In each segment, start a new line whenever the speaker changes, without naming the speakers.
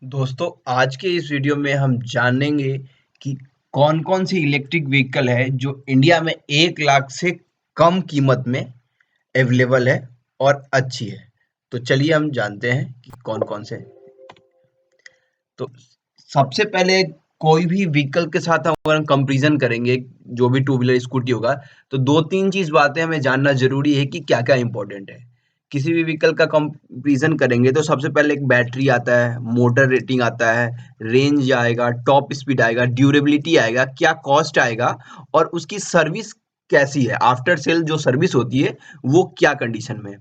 दोस्तों आज के इस वीडियो में हम जानेंगे कि कौन कौन सी इलेक्ट्रिक व्हीकल है जो इंडिया में 1 लाख से कम कीमत में अवेलेबल है और अच्छी है। तो चलिए हम जानते हैं कि कौन कौन से। तो सबसे पहले कोई भी व्हीकल के साथ अगर हम कंपैरिजन करेंगे, जो भी टू व्हीलर स्कूटी होगा, तो दो तीन चीज बातें हमें जानना जरूरी है कि क्या क्या इंपॉर्टेंट है। किसी भी व्हीकल का कंपैरिजन करेंगे तो सबसे पहले एक बैटरी आता है, मोटर रेटिंग आता है, रेंज आएगा, टॉप स्पीड आएगा, ड्यूरेबिलिटी आएगा, क्या कॉस्ट आएगा और उसकी सर्विस कैसी है, आफ्टर सेल जो सर्विस होती है वो क्या कंडीशन में है।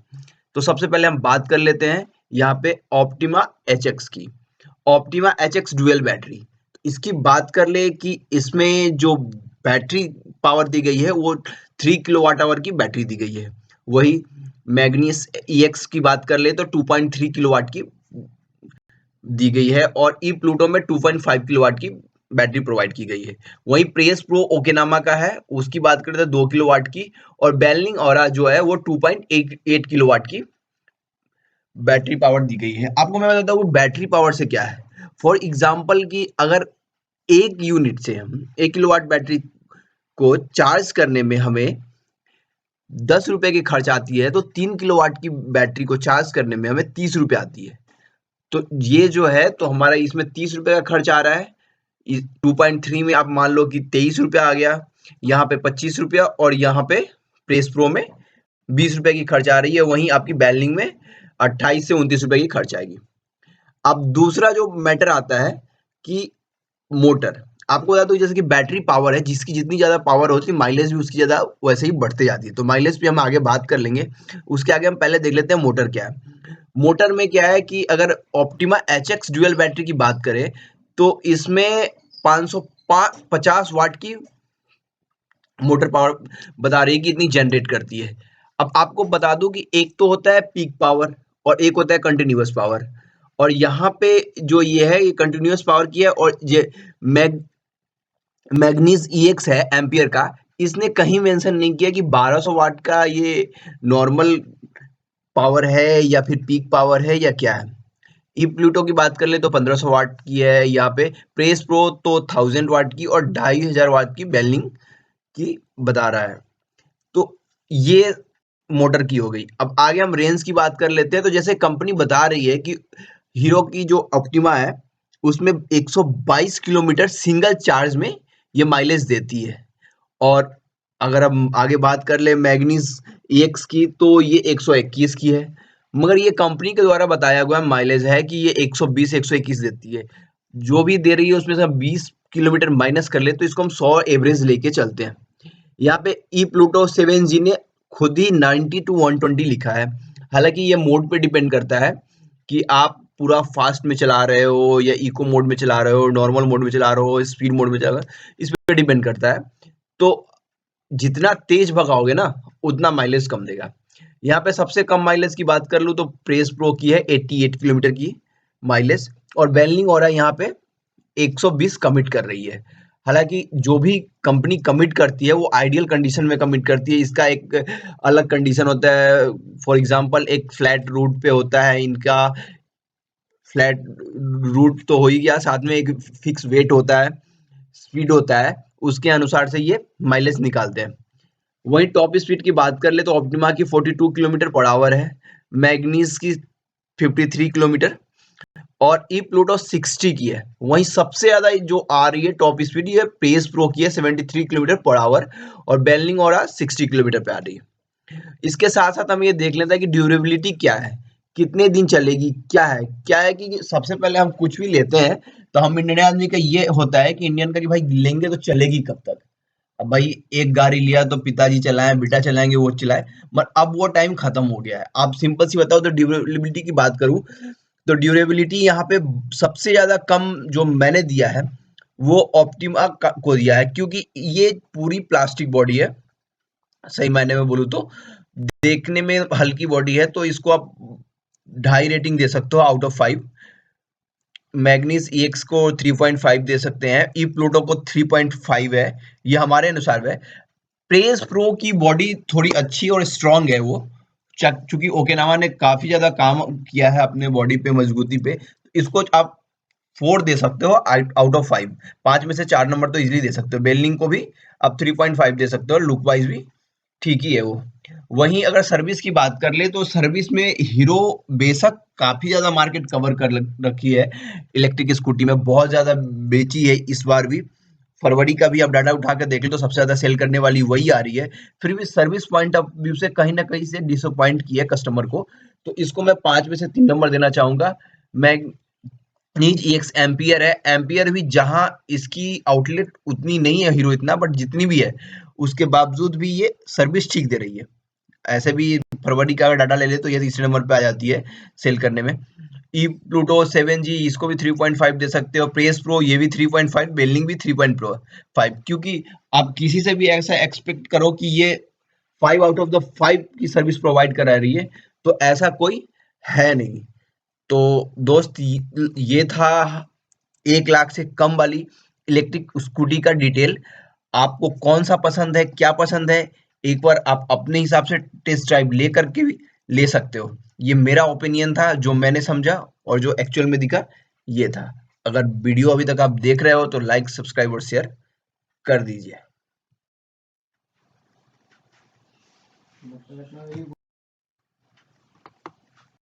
तो सबसे पहले हम बात कर लेते हैं यहाँ पे ऑप्टिमा एचएक्स की। Optima H x dual battery, इसकी बात कर ले कि इसमें जो बैटरी पावर दी गई है वो 3 किलोवाट आवर की बैटरी दी गई है। वही मैग्नीस EX की बात कर ले तो 2.3 किलोवाट की दी गई है और ई प्लूटो में 2.5 किलोवाट की बैटरी प्रोवाइड की गई है। वहीं प्रेस प्रो ओकेनामा का है, उसकी बात करें तो 2 किलोवाट की, और बेलनिंग ऑरा जो है वो 2.8 किलोवाट की बैटरी पावर दी गई है। आपको मैं बताता हूँ बैटरी पावर से क्या है। फॉर एग्जाम्पल कि अगर एक यूनिट से हम 1 किलोवाट बैटरी को चार्ज करने में हमें 10 रुपए की खर्च आती है, तो 3 किलोवाट की बैटरी को चार्ज करने में हमें 30 रुपए आती है। तो ये जो है तो हमारा इसमें 30 रुपए का खर्च आ रहा है। 2.3 में आप मान लो कि 23 रुपया आ गया, यहाँ पे 25 रुपया, और यहाँ पे प्रेस प्रो में 20 रुपए की खर्च आ रही है। वहीं आपकी बैलिंग में 28 से 29 रुपए की खर्च आएगी। अब दूसरा जो मैटर आता है कि मोटर, आपको बता दूं जैसे कि बैटरी पावर है, जिसकी जितनी ज्यादा पावर होती है माइलेज भी उसकी ज्यादा वैसे ही बढ़ते जाती है। तो माइलेज भी हम आगे बात कर लेंगे, उसके आगे हम पहले देख लेते हैं मोटर क्या है। मोटर में क्या है कि अगर ऑप्टिमा HX ड्यूअल बैटरी की बात करें तो इसमें 550 वाट की मोटर पावर बता रही है कि इतनी जनरेट करती है। अब आपको बता दूं कि एक तो होता है पीक पावर और एक होता है कंटिन्यूअस पावर। और यहाँ पे जो ये है ये कंटिन्यूअस पावर की है, और ये मैग्नीज EX है एम्पियर का। इसने कहीं मेंशन नहीं किया कि 1200 वाट का ये नॉर्मल पावर है या फिर पीक पावर है या क्या है। ई प्लूटो की बात कर ले तो 1500 वाट की है यहाँ पे। प्रेस प्रो तो 1000 वाट की और 2500 वाट की बेलिंग की बता रहा है। तो ये मोटर की हो गई। अब आगे हम रेंज की बात कर लेते हैं। तो जैसे कंपनी बता रही है कि हीरो की जो ऑप्टिमा है उसमें 122 किलोमीटर सिंगल चार्ज में ये माइलेज देती है। और अगर हम आगे बात कर ले मैग्नीज EX की तो ये 121 की है। मगर ये कंपनी के द्वारा बताया हुआ माइलेज है कि ये 120 121 देती है। जो भी दे रही है उसमें से हम 20 किलोमीटर माइनस कर ले तो इसको हम 100 एवरेज लेके चलते हैं। यहाँ पे ई प्लूटो 7G ने खुद ही 90 to 120 लिखा है। हालांकि ये मोड पे डिपेंड करता है कि आप पूरा फास्ट में चला रहे हो या इको मोड में चला रहे हो, नॉर्मल मोड में चला रहे हो, स्पीड मोड में चला रहे हो, इस पे डिपेंड करता है। तो जितना तेज भगाओगे ना उतना माइलेज कम देगा। यहाँ पे सबसे कम माइलेज की बात कर लूँ तो प्रेस प्रो की है 88 किलोमीटर की माइलेज, और बेलनिंग और यहाँ पे 120 कमिट कर रही है। हालांकि जो भी कंपनी कमिट करती है वो आइडियल कंडीशन में कमिट करती है। इसका एक अलग कंडीशन होता है। फॉर एग्जांपल एक फ्लैट रूट पे होता है इनका, फ्लैट रूट तो हो ही गया, साथ में एक फिक्स वेट होता है, स्पीड होता है, उसके अनुसार से ये माइलेज निकालते हैं। वहीं टॉप स्पीड की बात कर ले तो ऑप्टिमा की 42 किलोमीटर पर आवर है, मैग्नीज की 53 किलोमीटर और ई प्लूटो 60 की है। वहीं सबसे ज्यादा जो आ रही है टॉप स्पीड ये प्रेस प्रो की है 73 किलोमीटर पर आवर, और बेलनिंग और 60 किलोमीटर पे आ रही है। इसके साथ साथ हम ये देख लेते हैं कि ड्यूरेबिलिटी क्या है, कितने दिन चलेगी, क्या है कि सबसे पहले हम कुछ भी लेते हैं तो हम इंडियन आदमी का ये होता है कि इंडियन का कि भाई लेंगे तो चलेगी कब तक। अब भाई एक गाड़ी लिया तो पिताजी चलाएं, बेटा चलाएंगे, वो चलाए, मगर अब वो टाइम खत्म हो गया है। आप सिंपल सी बताओ तो ड्यूरेबिलिटी की बात करूं तो ड्यूरेबिलिटी यहाँ पे सबसे ज्यादा कम जो मैंने दिया है वो ऑप्टिमा को दिया है, क्योंकि ये पूरी प्लास्टिक बॉडी है। सही मायने में बोलूँ तो देखने में हल्की बॉडी है, तो इसको आप 2.5 रेटिंग दे सकते हो आउट ऑफ 5। मैग्नीज EX को 3.5 दे सकते हैं, ई प्लूटो को 3.5 है, ये हमारे अनुसार है। प्रेस प्रो की बॉडी थोड़ी अच्छी और स्ट्रांग है वो, चूंकि ओकेनावा ने काफी ज्यादा काम किया है अपने बॉडी पे, मजबूती पे, इसको आप 4 दे सकते हो आउट ऑफ 5, 5 में से 4 नंबर तो इजीली दे सकते हो। बेलिंग को भी अब 3.5 दे सकते हो, लुक वाइज भी ठीक ही है वो। वहीं अगर सर्विस की बात कर ले तो सर्विस में हीरो बेशक काफी ज्यादा मार्केट कवर कर रखी है, इलेक्ट्रिक स्कूटी में बहुत ज्यादा बेची है इस बार भी। फरवरी का भी आप डाटा उठा के देख लो तो सबसे ज्यादा सेल करने वाली वही आ रही है। फिर भी सर्विस पॉइंट ऑफ व्यू से कहीं ना कहीं से डिसअपॉइंट किया कस्टमर को, तो इसको मैं 5 में से 3 नंबर देना चाहूंगा। मैं नीज EX एम्पियर है, एम्पियर भी जहां इसकी आउटलेट उतनी नहीं है हीरो इतना, बट जितनी भी है उसके बावजूद भी ये सर्विस ठीक दे रही है। ऐसे भी फरवरी का अगर डाटा ले ले तो ये तीसरे नंबर पे आ जाती है सेल करने में। ई प्लूटो 7G इसको भी 3.5 दे सकते हो, प्रेस प्रो ये भी 3.5, बेलिंग भी 3.5, क्योंकि आप किसी से भी ऐसा एक्सपेक्ट करो कि ये 5 आउट ऑफ द 5 की सर्विस प्रोवाइड करा रही है, तो ऐसा कोई है नहीं। तो दोस्त ये था 1 लाख से कम वाली इलेक्ट्रिक स्कूटी का डिटेल। आपको कौन सा पसंद है, क्या पसंद है, एक बार आप अपने हिसाब से टेस्ट ड्राइव ले करके भी ले सकते हो। ये मेरा ओपिनियन था, जो मैंने समझा और जो एक्चुअल में दिखा ये था। अगर वीडियो अभी तक आप देख रहे हो तो लाइक, सब्सक्राइब और शेयर कर दीजिए।